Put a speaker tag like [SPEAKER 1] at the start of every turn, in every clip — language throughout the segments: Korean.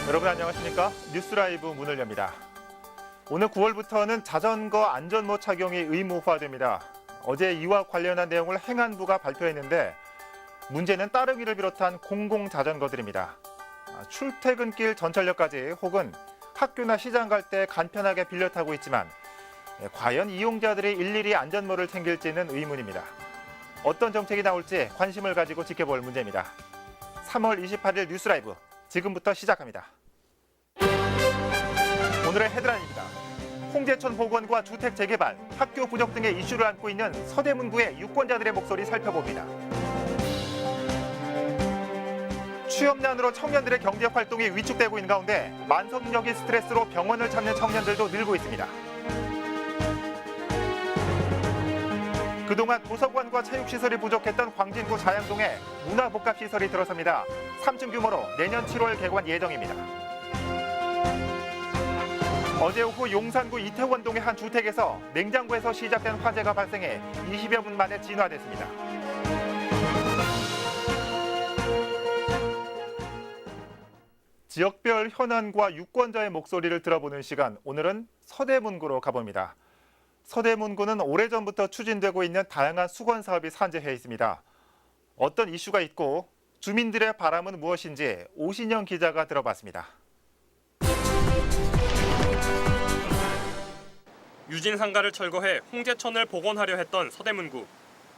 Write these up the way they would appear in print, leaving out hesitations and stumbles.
[SPEAKER 1] 여러분 안녕하십니까? 뉴스라이브 문을 엽니다. 오늘 9월부터는 자전거 안전모 착용이 의무화됩니다. 어제 이와 관련한 내용을 행안부가 발표했는데 문제는 따릉이를 비롯한 공공자전거들입니다. 출퇴근길 전철역까지 혹은 학교나 시장 갈 때 간편하게 빌려 타고 있지만 과연 이용자들이 일일이 안전모를 챙길지는 의문입니다. 어떤 정책이 나올지 관심을 가지고 지켜볼 문제입니다. 3월 28일 뉴스라이브 지금부터 시작합니다. 오늘의 헤드라인입니다. 홍제천 복원과 주택 재개발, 학교 부족 등의 이슈를 안고 있는 서대문구의 유권자들의 목소리 살펴봅니다. 취업난으로 청년들의 경제 활동이 위축되고 있는 가운데 만성적인 스트레스로 병원을 찾는 청년들도 늘고 있습니다. 그동안 도서관과 체육시설이 부족했던 광진구 자양동에 문화복합시설이 들어섭니다. 3층 규모로 내년 7월 개관 예정입니다. 어제 오후 용산구 이태원동의 한 주택에서 냉장고에서 시작된 화재가 발생해 20여 분 만에 진화됐습니다. 지역별 현안과 유권자의 목소리를 들어보는 시간, 오늘은 서대문구로 가봅니다. 서대문구는 오래전부터 추진되고 있는 다양한 수건 사업이 산재해 있습니다. 어떤 이슈가 있고 주민들의 바람은 무엇인지 오신영 기자가 들어봤습니다.
[SPEAKER 2] 유진상가를 철거해 홍제천을 복원하려 했던 서대문구.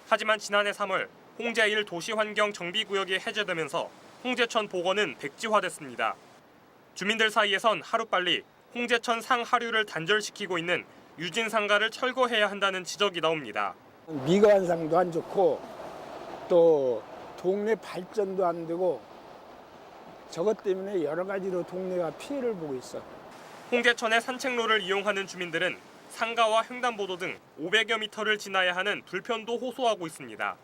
[SPEAKER 2] 하지만 지난해 3월 홍제 1 도시환경 정비구역이 해제되면서 홍제천 복원은 백지화됐습니다. 주민들 사이에선 하루빨리 홍제천 상하류를 단절시키고 있는 유진상가를 철거해야 한다는 지적이 나옵니다.
[SPEAKER 3] 미관상도 안 좋고 또 동네 발전도 안 되고 저것 때문에 여러 가지로 동네가 피해를 보고 있어.
[SPEAKER 2] 홍제천의 산책로를 이용하는 주민들은 상가와 횡단보도 등 500여 미터를 지나야 하는 불편도 호소하고 있습니다.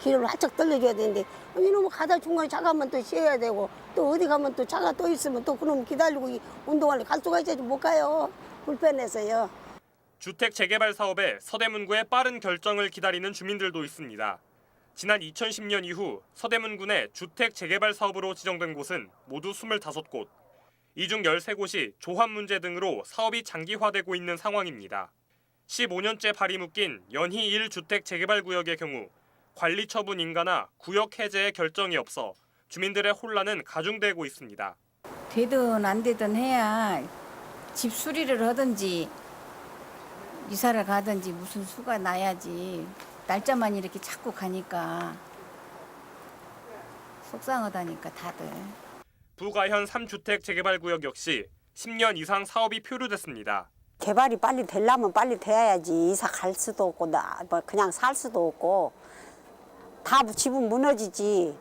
[SPEAKER 4] 길을 활짝 떨려줘야 되는데 이놈의 가다 중간에 차가면 또 쉬어야 되고 또 어디 가면 또 차가 또 있으면 또 그놈 기다리고 운동하러 갈 수가 있어야지 못 가요. 불편해서요.
[SPEAKER 2] 주택 재개발 사업에 서대문구의 빠른 결정을 기다리는 주민들도 있습니다. 지난 2010년 이후 서대문군의 주택 재개발 사업으로 지정된 곳은 모두 25곳. 이 중 13곳이 조합 문제 등으로 사업이 장기화되고 있는 상황입니다. 15년째 발이 묶인 연희 1주택 재개발 구역의 경우 관리 처분 인가나 구역 해제의 결정이 없어 주민들의 혼란은 가중되고 있습니다.
[SPEAKER 5] 되든 안 되든 해야 집 수리를 하든지 이사를 가든지 무슨 수가 나야지. 날짜만 이렇게 자꾸 가니까 속상하다니까 다들.
[SPEAKER 2] 부가현 3주택 재개발 구역 역시 10년 이상 사업이 표류됐습니다.
[SPEAKER 6] 개발이 빨리 되려면 빨리 돼야지. 이사 갈 수도 없고 뭐 그냥 살 수도 없고 다 집은 무너지지.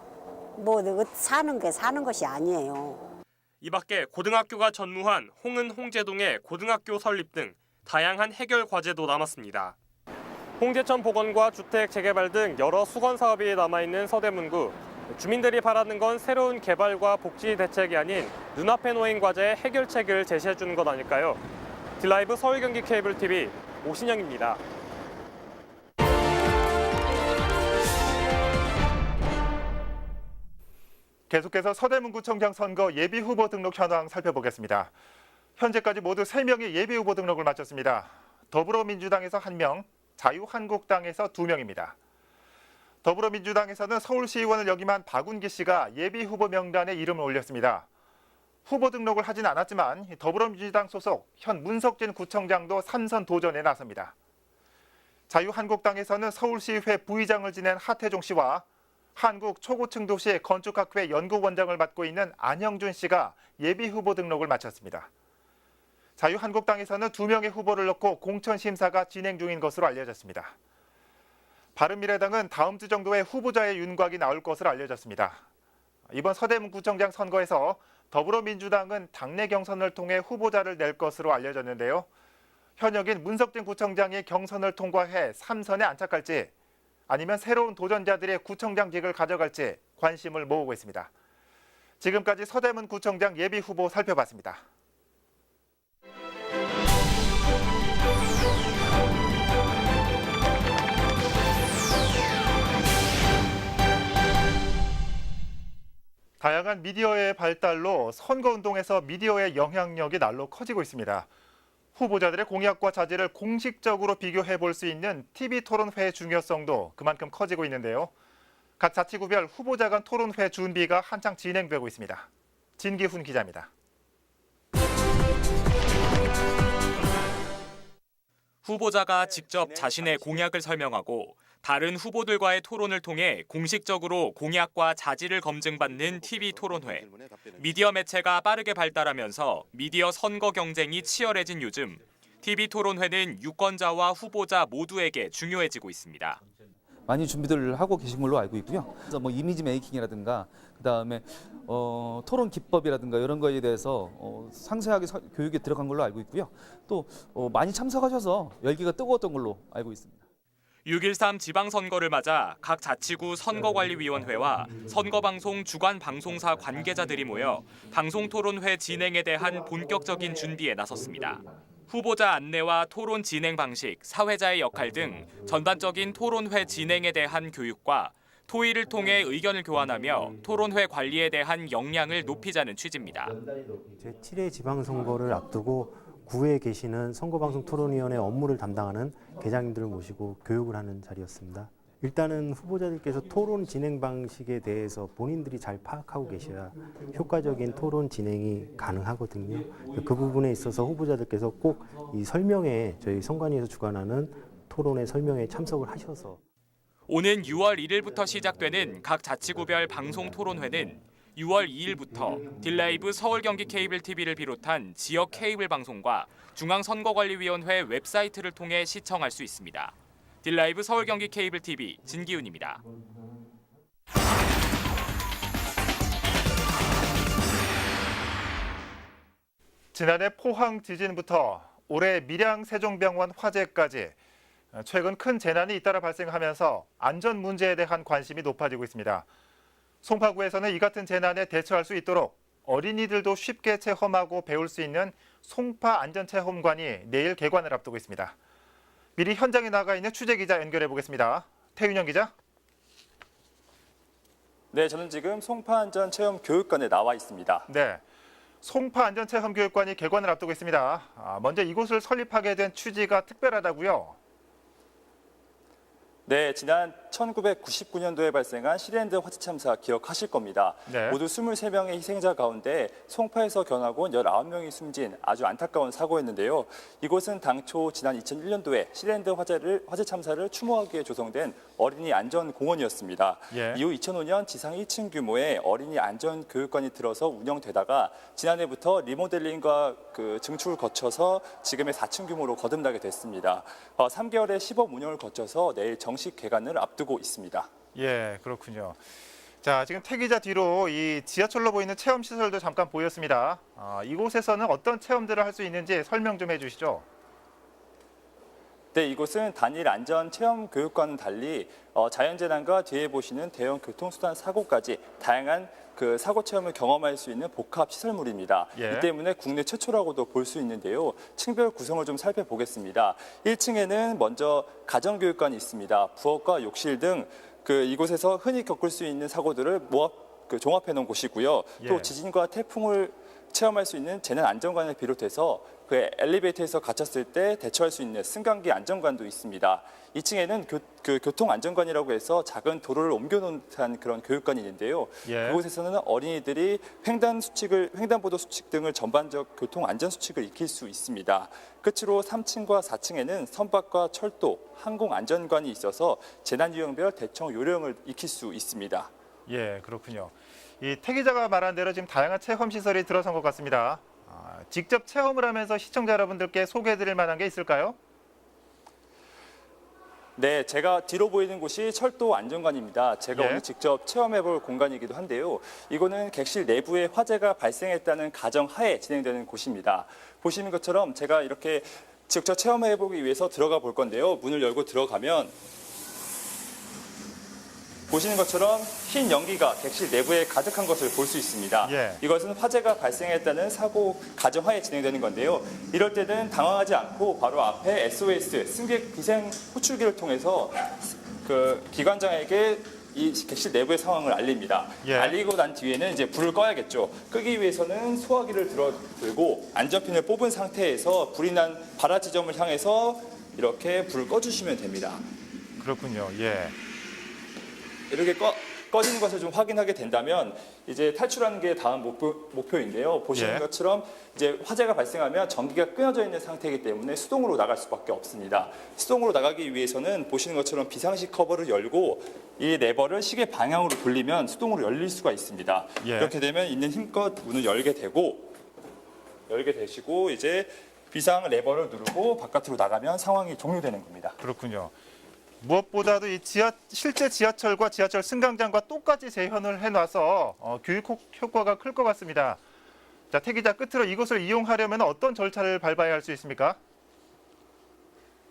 [SPEAKER 6] 뭐 사는 것이 아니에요.
[SPEAKER 2] 이 밖에 고등학교가 전무한 홍은 홍제동의 고등학교 설립 등 다양한 해결 과제도 남았습니다. 홍제천 복원과 주택 재개발 등 여러 수건 사업이 남아있는 서대문구. 주민들이 바라는 건 새로운 개발과 복지 대책이 아닌 눈앞에 놓인 과제의 해결책을 제시해주는 것 아닐까요? 딜라이브 서울 경기 케이블 TV 오신영입니다.
[SPEAKER 1] 계속해서 서대문구청장 선거 예비후보 등록 현황 살펴보겠습니다. 현재까지 모두 3명이 예비후보 등록을 마쳤습니다. 더불어민주당에서 1명, 자유한국당에서 2명입니다. 더불어민주당에서는 서울시의원을 역임한 박운기 씨가 예비후보 명단에 이름을 올렸습니다. 후보 등록을 하진 않았지만 더불어민주당 소속 현 문석진 구청장도 3선 도전에 나섭니다. 자유한국당에서는 서울시의회 부의장을 지낸 하태종 씨와 한국 초고층 도시 건축학회 연구원장을 맡고 있는 안형준 씨가 예비후보 등록을 마쳤습니다. 자유한국당에서는 2명의 후보를 넣고 공천 심사가 진행 중인 것으로 알려졌습니다. 바른미래당은 다음 주 정도에 후보자의 윤곽이 나올 것으로 알려졌습니다. 이번 서대문구청장 선거에서 더불어민주당은 당내 경선을 통해 후보자를 낼 것으로 알려졌는데요. 현역인 문석진 구청장이 경선을 통과해 3선에 안착할지 아니면 새로운 도전자들의 구청장직을 가져갈지 관심을 모으고 있습니다. 지금까지 서대문구청장 예비후보 살펴봤습니다. 다양한 미디어의 발달로 선거운동에서 미디어의 영향력이 날로 커지고 있습니다. 후보자들의 공약과 자질을 공식적으로 비교해 볼 수 있는 TV토론회의 중요성도 그만큼 커지고 있는데요. 각 자치구별 후보자 간 토론회 준비가 한창 진행되고 있습니다. 진기훈 기자입니다.
[SPEAKER 2] 후보자가 직접 자신의 공약을 설명하고 다른 후보들과의 토론을 통해 공식적으로 공약과 자질을 검증받는 TV 토론회. 미디어 매체가 빠르게 발달하면서 미디어 선거 경쟁이 치열해진 요즘 TV 토론회는 유권자와 후보자 모두에게 중요해지고 있습니다.
[SPEAKER 7] 많이 준비들 하고 계신 걸로 알고 있고요. 그래서 뭐 이미지 메이킹이라든가 그다음에 토론 기법이라든가 이런 거에 대해서 상세하게 교육에 들어간 걸로 알고 있고요. 또 많이 참석하셔서 열기가 뜨거웠던 걸로 알고 있습니다.
[SPEAKER 2] 6.13 지방선거를 맞아 각 자치구 선거관리위원회와 선거방송 주관 방송사 관계자들이 모여 방송토론회 진행에 대한 본격적인 준비에 나섰습니다. 후보자 안내와 토론 진행 방식, 사회자의 역할 등 전반적인 토론회 진행에 대한 교육과 토의를 통해 의견을 교환하며 토론회 관리에 대한 역량을 높이자는 취지입니다.
[SPEAKER 8] 제7회 지방선거를 앞두고 구에 계시는 선거방송토론위원회 업무를 담당하는 계장님들을 모시고 교육을 하는 자리였습니다. 일단은 후보자들께서 토론 진행 방식에 대해서 본인들이 잘 파악하고 계셔야 효과적인 토론 진행이 가능하거든요. 그 부분에 있어서 후보자들께서 꼭 이 설명회, 저희 선관위에서 주관하는 토론의 설명에 참석을 하셔서
[SPEAKER 2] 오는 6월 1일부터 시작되는 각 자치구별 방송 토론회는 6월 2일부터 딜라이브 서울 경기 케이블 TV를 비롯한 지역 케이블 방송과 중앙선거관리위원회 웹사이트를 통해 시청할 수 있습니다. 딜라이브 서울 경기 케이블 TV 진기훈입니다.
[SPEAKER 1] 지난해 포항 지진부터 올해 밀양 세종병원 화재까지 최근 큰 재난이 잇따라 발생하면서 안전 문제에 대한 관심이 높아지고 있습니다. 송파구에서는 이 같은 재난에 대처할 수 있도록 어린이들도 쉽게 체험하고 배울 수 있는 송파 안전체험관이 내일 개관을 앞두고 있습니다. 미리 현장에 나가 있는 취재기자 연결해 보겠습니다. 태윤영 기자.
[SPEAKER 9] 네, 저는 지금 송파안전체험교육관에 나와 있습니다.
[SPEAKER 1] 네, 송파 안전체험교육관이 개관을 앞두고 있습니다. 먼저 이곳을 설립하게 된 취지가 특별하다고요?
[SPEAKER 9] 네, 지난 1999년도에 발생한 시랜드 화재 참사 기억하실 겁니다.
[SPEAKER 1] 네.
[SPEAKER 9] 모두 23명의 희생자 가운데 송파에서 견학원 19명이 숨진 아주 안타까운 사고였는데요. 이곳은 당초 지난 2001년도에 시랜드 화재 참사를 추모하기 위해 조성된 어린이 안전공원이었습니다.
[SPEAKER 1] 예.
[SPEAKER 9] 이후 2005년 지상 1층 규모의 어린이 안전교육관이 들어서 운영되다가 지난해부터 리모델링과 증축을 거쳐서 지금의 4층 규모로 거듭나게 됐습니다. 3개월의 시범 운영을 거쳐서 내일 정식 개관을 앞두고 있습니다.
[SPEAKER 1] 예, 그렇군요. 자, 지금 태 기자 뒤로 이 지하철로 보이는 체험 시설도 잠깐 보였습니다. 이곳에서는 어떤 체험들을 할 수 있는지 설명 좀 해주시죠.
[SPEAKER 9] 네, 이곳은 단일 안전 체험 교육과는 달리 자연재난과 뒤에 보시는 대형 교통수단 사고까지 다양한 사고 체험을 경험할 수 있는 복합 시설물입니다.
[SPEAKER 1] 예.
[SPEAKER 9] 이 때문에 국내 최초라고도 볼 수 있는데요. 층별 구성을 좀 살펴보겠습니다. 1층에는 먼저 가정교육관이 있습니다. 부엌과 욕실 등 이곳에서 흔히 겪을 수 있는 사고들을 종합해 놓은 곳이고요.
[SPEAKER 1] 예.
[SPEAKER 9] 또 지진과 태풍을 체험할 수 있는 재난 안전관을 비롯해서 엘리베이터에서 갇혔을 때 대처할 수 있는 승강기 안전관도 있습니다. 2층에는 교통 안전관이라고 해서 작은 도로를 옮겨놓은 듯한 그런 교육관이 있는데요.
[SPEAKER 1] 예.
[SPEAKER 9] 그곳에서는 어린이들이 횡단보도 수칙 등을 전반적 교통 안전 수칙을 익힐 수 있습니다. 끝으로 3층과 4층에는 선박과 철도, 항공 안전관이 있어서 재난 유형별 대처 요령을 익힐 수 있습니다.
[SPEAKER 1] 예, 그렇군요. 이 태 기자가 말한 대로 지금 다양한 체험 시설이 들어선 것 같습니다. 직접 체험을 하면서 시청자 여러분들께 소개해드릴 만한 게 있을까요?
[SPEAKER 9] 네, 제가 뒤로 보이는 곳이 철도 안전관입니다. 제가
[SPEAKER 1] 예.
[SPEAKER 9] 오늘 직접 체험해볼 공간이기도 한데요. 이거는 객실 내부에 화재가 발생했다는 가정하에 진행되는 곳입니다. 보시는 것처럼 제가 이렇게 직접 체험해보기 위해서 들어가 볼 건데요. 문을 열고 들어가면 보시는 것처럼 흰 연기가 객실 내부에 가득한 것을 볼 수 있습니다.
[SPEAKER 1] 예.
[SPEAKER 9] 이것은 화재가 발생했다는 사고 가정하에 진행되는 건데요. 이럴 때는 당황하지 않고 바로 앞에 SOS 승객 비생 호출기를 통해서 기관장에게 이 객실 내부의 상황을 알립니다.
[SPEAKER 1] 예.
[SPEAKER 9] 알리고 난 뒤에는 이제 불을 꺼야겠죠. 끄기 위해서는 소화기를 들고 안전핀을 뽑은 상태에서 불이 난 발화 지점을 향해서 이렇게 불을 꺼주시면 됩니다.
[SPEAKER 1] 그렇군요. 예.
[SPEAKER 9] 이렇게 꺼지는 것을 좀 확인하게 된다면 이제 탈출하는 게 다음 목표인데요. 보시는
[SPEAKER 1] 예.
[SPEAKER 9] 것처럼 이제 화재가 발생하면 전기가 끊어져 있는 상태이기 때문에 수동으로 나갈 수밖에 없습니다. 수동으로 나가기 위해서는 보시는 것처럼 비상식 커버를 열고 이 레버를 시계 방향으로 돌리면 수동으로 열릴 수가 있습니다.
[SPEAKER 1] 예.
[SPEAKER 9] 이렇게 되면 있는 힘껏 문을 열게 되시고 이제 비상 레버를 누르고 바깥으로 나가면 상황이 종료되는 겁니다.
[SPEAKER 1] 그렇군요. 무엇보다도 이 실제 지하철과 지하철 승강장과 똑같이 재현을 해놔서 교육 효과가 클 것 같습니다. 자, 태 기자, 끝으로 이곳을 이용하려면 어떤 절차를 밟아야 할 수 있습니까?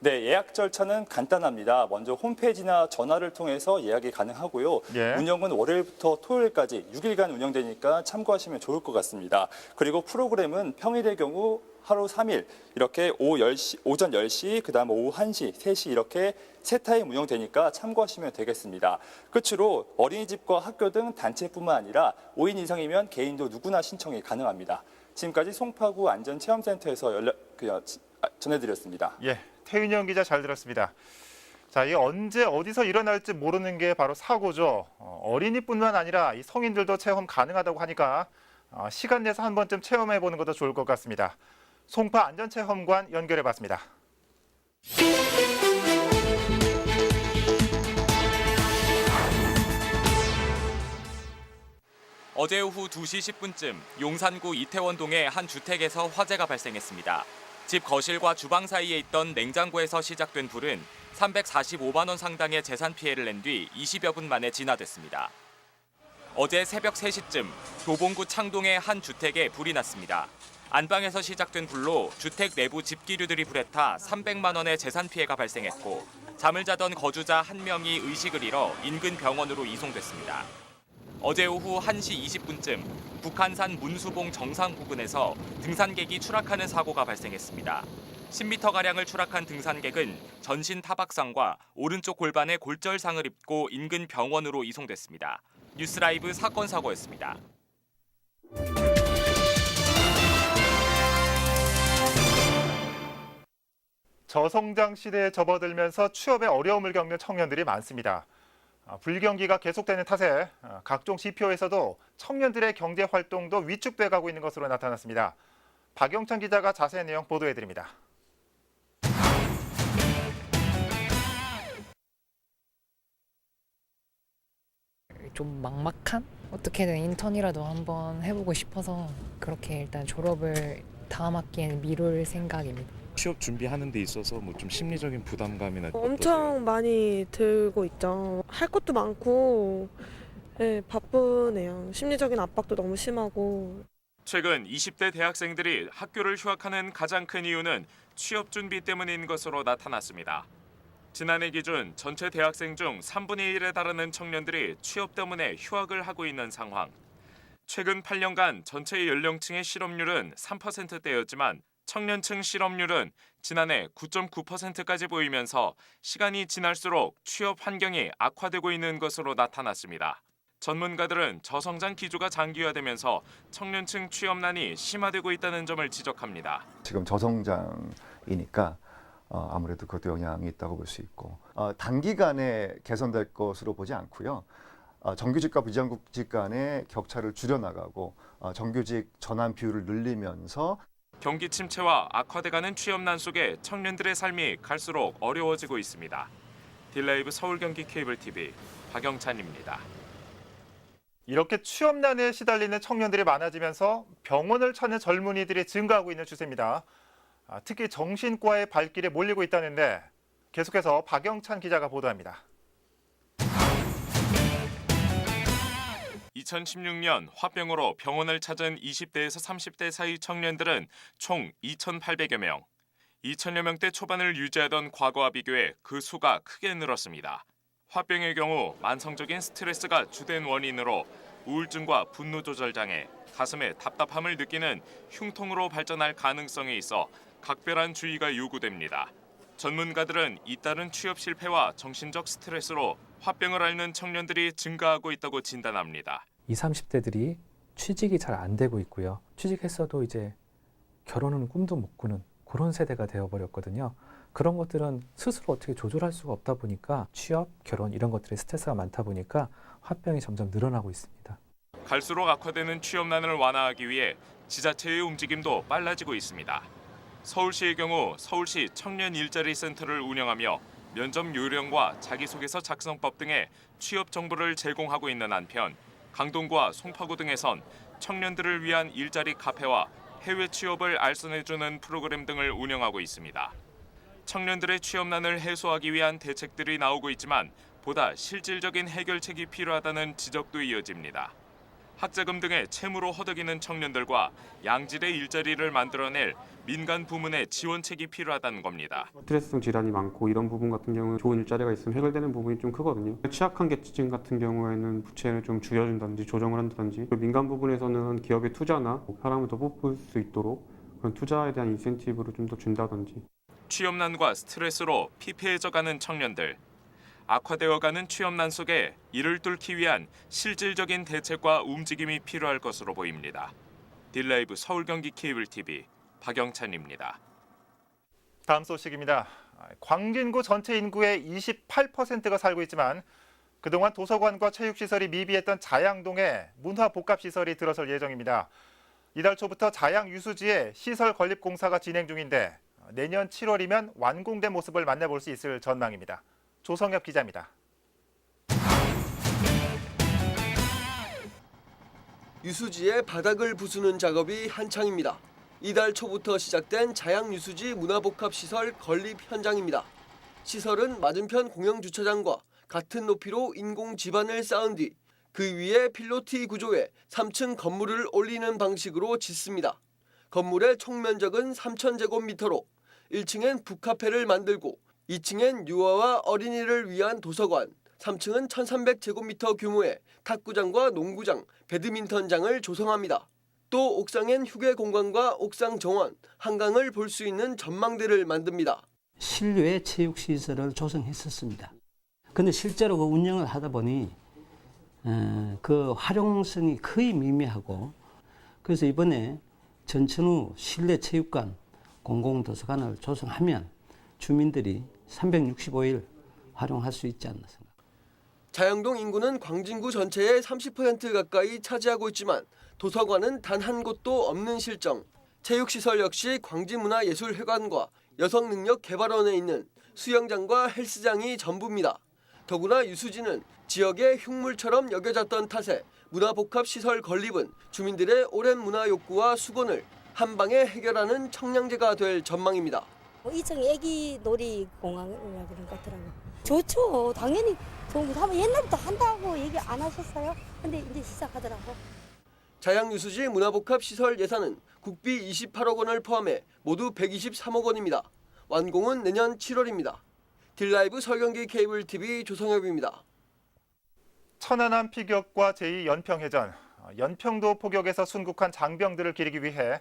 [SPEAKER 9] 네, 예약 절차는 간단합니다. 먼저 홈페이지나 전화를 통해서 예약이 가능하고요.
[SPEAKER 1] 예.
[SPEAKER 9] 운영은 월요일부터 토요일까지 6일간 운영되니까 참고하시면 좋을 것 같습니다. 그리고 프로그램은 평일의 경우 하루 3일 이렇게 오전 10시, 그다음 오후 1시, 3시 이렇게 세 타임 운영되니까 참고하시면 되겠습니다. 끝으로 어린이집과 학교 등 단체뿐만 아니라 5인 이상이면 개인도 누구나 신청이 가능합니다. 지금까지 송파구 안전체험센터에서 전해드렸습니다.
[SPEAKER 1] 예, 태윤영 기자 잘 들었습니다. 자, 이 언제 어디서 일어날지 모르는 게 바로 사고죠. 어린이뿐만 아니라 이 성인들도 체험 가능하다고 하니까 시간 내서 한 번쯤 체험해 보는 것도 좋을 것 같습니다. 송파 안전체험관 연결해봤습니다.
[SPEAKER 10] 어제 오후 2시 10분쯤 용산구 이태원동의 한 주택에서 화재가 발생했습니다. 집 거실과 주방 사이에 있던 냉장고에서 시작된 불은 345만 원 상당의 재산 피해를 낸 뒤 20여 분 만에 진화됐습니다. 어제 새벽 3시쯤 도봉구 창동의 한 주택에 불이 났습니다. 안방에서 시작된 불로 주택 내부 집기류들이 불에 타 300만 원의 재산 피해가 발생했고 잠을 자던 거주자 한 명이 의식을 잃어 인근 병원으로 이송됐습니다. 어제 오후 1시 20분쯤 북한산 문수봉 정상 부근에서 등산객이 추락하는 사고가 발생했습니다. 10m가량을 추락한 등산객은 전신 타박상과 오른쪽 골반에 골절상을 입고 인근 병원으로 이송됐습니다. 뉴스라이브 사건 사고였습니다.
[SPEAKER 1] 저성장 시대에 접어들면서 취업에 어려움을 겪는 청년들이 많습니다. 불경기가 계속되는 탓에 각종 지표에서도 청년들의 경제 활동도 위축돼 가고 있는 것으로 나타났습니다. 박영찬 기자가 자세한 내용 보도해드립니다.
[SPEAKER 11] 좀 막막한? 어떻게든 인턴이라도 한번 해보고 싶어서 그렇게 일단 졸업을 다음 학기에는 미룰 생각입니다.
[SPEAKER 12] 취업 준비하는 데 있어서 뭐 좀 심리적인 부담감이나
[SPEAKER 13] 엄청 많이 들고 있죠. 할 것도 많고 네, 바쁘네요. 심리적인 압박도 너무 심하고.
[SPEAKER 2] 최근 20대 대학생들이 학교를 휴학하는 가장 큰 이유는 취업 준비 때문인 것으로 나타났습니다. 지난해 기준 전체 대학생 중 3분의 1에 달하는 청년들이 취업 때문에 휴학을 하고 있는 상황. 최근 8년간 전체 연령층의 실업률은 3%대였지만 청년층 실업률은 지난해 9.9%까지 보이면서 시간이 지날수록 취업 환경이 악화되고 있는 것으로 나타났습니다. 전문가들은 저성장 기조가 장기화되면서 청년층 취업난이 심화되고 있다는 점을 지적합니다.
[SPEAKER 14] 지금 저성장이니까 아무래도 그것도 영향이 있다고 볼 수 있고 단기간에 개선될 것으로 보지 않고요. 정규직과 비정규직 간의 격차를 줄여나가고 정규직 전환 비율을 늘리면서
[SPEAKER 2] 경기 침체와 악화돼가는 취업난 속에 청년들의 삶이 갈수록 어려워지고 있습니다. 딜라이브 서울 경기 케이블 TV 박영찬입니다.
[SPEAKER 1] 이렇게 취업난에 시달리는 청년들이 많아지면서 병원을 찾는 젊은이들이 증가하고 있는 추세입니다. 특히 정신과의 발길에 몰리고 있다는데 계속해서 박영찬 기자가 보도합니다.
[SPEAKER 2] 2016년 화병으로 병원을 찾은 20대에서 30대 사이 청년들은 총 2,800여 명. 2,000여 명대 초반을 유지하던 과거와 비교해 그 수가 크게 늘었습니다. 화병의 경우 만성적인 스트레스가 주된 원인으로 우울증과 분노 조절 장애, 가슴에 답답함을 느끼는 흉통으로 발전할 가능성이 있어 각별한 주의가 요구됩니다.
[SPEAKER 10] 전문가들은 잇따른 취업 실패와 정신적 스트레스로 화병을 앓는 청년들이 증가하고 있다고 진단합니다.
[SPEAKER 15] 20, 30대들이 취직이 잘 안 되고 있고요. 취직했어도 이제 결혼은 꿈도 못 꾸는 그런 세대가 되어버렸거든요. 그런 것들은 스스로 어떻게 조절할 수가 없다 보니까 취업, 결혼 이런 것들에 스트레스가 많다 보니까 화병이 점점 늘어나고 있습니다.
[SPEAKER 10] 갈수록 악화되는 취업난을 완화하기 위해 지자체의 움직임도 빨라지고 있습니다. 서울시의 경우 서울시 청년 일자리 센터를 운영하며 면접 요령과 자기소개서 작성법 등의 취업 정보를 제공하고 있는 한편 강동구와 송파구 등에선 청년들을 위한 일자리 카페와 해외 취업을 알선해주는 프로그램 등을 운영하고 있습니다. 청년들의 취업난을 해소하기 위한 대책들이 나오고 있지만 보다 실질적인 해결책이 필요하다는 지적도 이어집니다. 학자금 등의 채무로 허덕이는 청년들과 양질의 일자리를 만들어낼 민간 부문의 지원책이 필요하다는 겁니다.
[SPEAKER 16] 스트레스성 질환이 많고 이런 부분 같은 경우는 좋은 일자리가 있으면 해결되는 부분이 좀 크거든요. 취약한 계층 같은 경우에는 부채를 좀 줄여준다든지 조정을 한다든지 민간 부분에서는 기업의 투자나 사람을 더 뽑을 수 있도록 그런 투자에 대한 인센티브를 좀 더 준다든지.
[SPEAKER 10] 취업난과 스트레스로 피폐해져가는 청년들. 악화되어가는 취업난 속에 이를 뚫기 위한 실질적인 대책과 움직임이 필요할 것으로 보입니다. 딜라이브 서울 경기 케이블 TV 박영찬입니다.
[SPEAKER 1] 다음 소식입니다. 광진구 전체 인구의 28%가 살고 있지만 그동안 도서관과 체육시설이 미비했던 자양동에 문화복합시설이 들어설 예정입니다. 이달 초부터 자양 유수지에 시설 건립 공사가 진행 중인데 내년 7월이면 완공된 모습을 만나볼 수 있을 전망입니다. 조성엽 기자입니다.
[SPEAKER 17] 유수지의 바닥을 부수는 작업이 한창입니다. 이달 초부터 시작된 자양 유수지 문화복합시설 건립 현장입니다. 시설은 맞은편 공영주차장과 같은 높이로 인공 지반을 쌓은 뒤 그 위에 필로티 구조의 3층 건물을 올리는 방식으로 짓습니다. 건물의 총 면적은 3,000제곱미터로 1층엔 북카페를 만들고 2층엔 유아와 어린이를 위한 도서관, 3층은 1,300제곱미터 규모의 탁구장과 농구장, 배드민턴장을 조성합니다. 또 옥상엔 휴게 공간과 옥상 정원, 한강을 볼 수 있는 전망대를 만듭니다.
[SPEAKER 18] 실외 체육시설을 조성했었습니다. 그런데 실제로 그 운영을 하다 보니 그 활용성이 거의 미미하고 그래서 이번에 전천후 실내 체육관, 공공도서관을 조성하면 주민들이 365일 활용할 수 있지 않나 생각합니다.
[SPEAKER 17] 자양동 인구는 광진구 전체의 30% 가까이 차지하고 있지만 도서관은 단 한 곳도 없는 실정. 체육시설 역시 광진문화예술회관과 여성능력개발원에 있는 수영장과 헬스장이 전부입니다. 더구나 유수지는 지역의 흉물처럼 여겨졌던 탓에 문화복합시설 건립은 주민들의 오랜 문화 욕구와 수곤을 한 방에 해결하는 청량제가 될 전망입니다.
[SPEAKER 4] 2층 애기 놀이 공항이라 그런 것 같더라고요. 좋죠. 당연히 좋은 거 하면 옛날부터 한다고 얘기 안 하셨어요? 근데 이제 시작하더라고.
[SPEAKER 17] 자양 유수지 문화복합시설 예산은 국비 28억 원을 포함해 모두 123억 원입니다. 완공은 내년 7월입니다. 딜라이브 서경기 케이블 TV 조성엽입니다.
[SPEAKER 1] 천안함 피격과 제2연평해전, 연평도 포격에서 순국한 장병들을 기리기 위해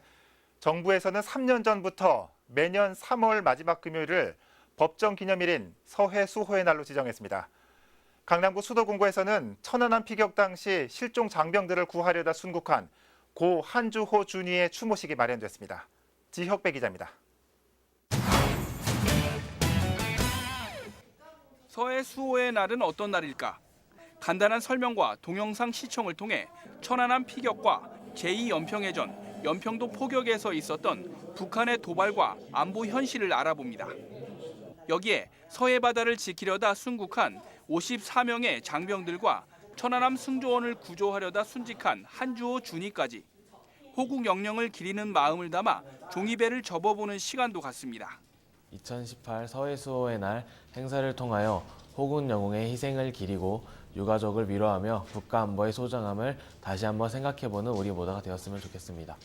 [SPEAKER 1] 정부에서는 3년 전부터 매년 3월 마지막 금요일을 법정 기념일인 서해 수호의 날로 지정했습니다. 강남구 수도공고에서는 천안함 피격 당시 실종 장병들을 구하려다 순국한 고 한주호 준이의 추모식이 마련됐습니다. 지혁배 기자입니다.
[SPEAKER 19] 서해 수호의 날은 어떤 날일까? 간단한 설명과 동영상 시청을 통해 천안함 피격과 제2연평해전, 연평도 포격에서 있었던 북한의 도발과 안보 현실을 알아봅니다. 여기에 서해 바다를 지키려다 순국한 54명의 장병들과 천안함 승조원을 구조하려다 순직한 한주호 준이까지 호국 영령을 기리는 마음을 담아 종이배를 접어보는 시간도 갖습니다.
[SPEAKER 20] 2018 서해 수호의 날 행사를 통하여 호국 영웅의 희생을 기리고 유가족을 위로하며 국가 안보의 소중함을 다시 한번 생각해보는 우리 모두가 되었으면 좋겠습니다.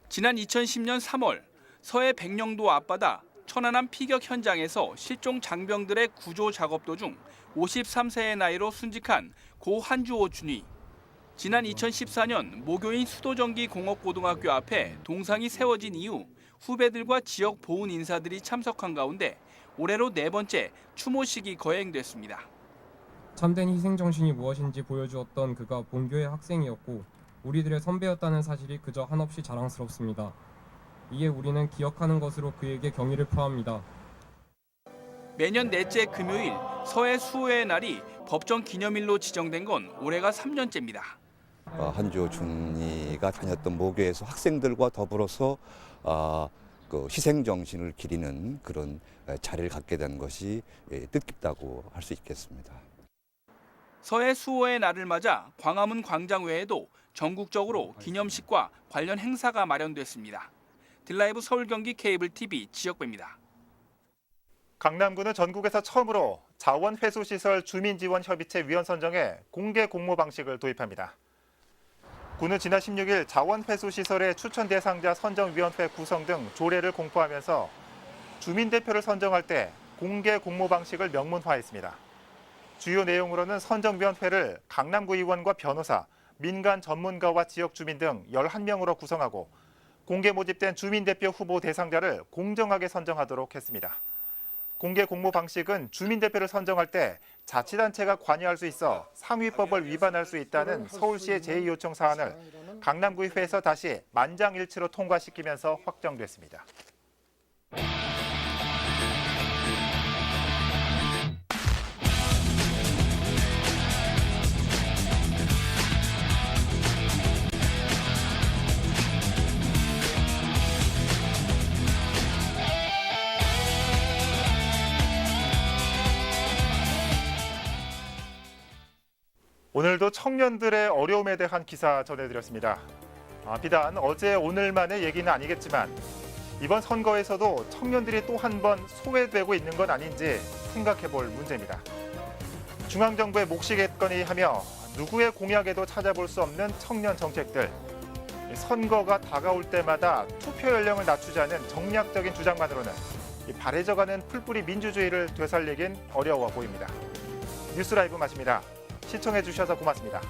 [SPEAKER 19] 지난 2010년 3월 서해 백령도 앞바다 천안함 피격 현장에서 실종 장병들의 구조 작업 도중 53세의 나이로 순직한 고 한주호 준이. 지난 2014년 모교인 수도정기 공업고등학교 앞에 동상이 세워진 이후 후배들과 지역 보훈 인사들이 참석한 가운데 올해로 4번째 추모식이 거행됐습니다.
[SPEAKER 21] 참된 희생정신이 무엇인지 보여주었던 그가 본교의 학생이었고 우리들의 선배였다는 사실이 그저 한없이 자랑스럽습니다. 이에 우리는 기억하는 것으로 그에게 경의를 표합니다.
[SPEAKER 19] 매년 넷째 금요일 서해 수호의 날이 법정 기념일로 지정된 건 올해가 3년째입니다.
[SPEAKER 22] 한주호 중리가 다녔던 모교에서 학생들과 더불어서 그 희생 정신을 기리는 그런 자리를 갖게 된 것이 뜻깊다고 할 수 있겠습니다.
[SPEAKER 19] 서해 수호의 날을 맞아 광화문 광장 외에도 전국적으로 기념식과 관련 행사가 마련됐습니다. 딜라이브 서울 경기 케이블 TV 지역배입니다.
[SPEAKER 1] 강남구는 전국에서 처음으로 자원회수시설 주민지원협의체 위원 선정에 공개 공모 방식을 도입합니다. 구는 지난 16일 자원회수시설의 추천 대상자 선정위원회 구성 등 조례를 공포하면서 주민대표를 선정할 때 공개 공모 방식을 명문화했습니다. 주요 내용으로는 선정위원회를 강남구 의원과 변호사, 민간 전문가와 지역 주민 등 11명으로 구성하고 공개 모집된 주민대표 후보 대상자를 공정하게 선정하도록 했습니다. 공개 공모 방식은 주민대표를 선정할 때 자치단체가 관여할 수 있어 상위법을 위반할 수 있다는 서울시의 제의 요청 사안을 강남구의회에서 다시 만장일치로 통과시키면서 확정됐습니다. 오늘도 청년들의 어려움에 대한 기사 전해드렸습니다. 비단 어제 오늘만의 얘기는 아니겠지만 이번 선거에서도 청년들이 또 한 번 소외되고 있는 건 아닌지 생각해볼 문제입니다. 중앙정부의 몫이겠거니 하며 누구의 공약에도 찾아볼 수 없는 청년 정책들. 선거가 다가올 때마다 투표 연령을 낮추자는 정략적인 주장만으로는 바래져가는 풀뿌리 민주주의를 되살리긴 어려워 보입니다. 뉴스라이브 마칩니다. 시청해주셔서 고맙습니다.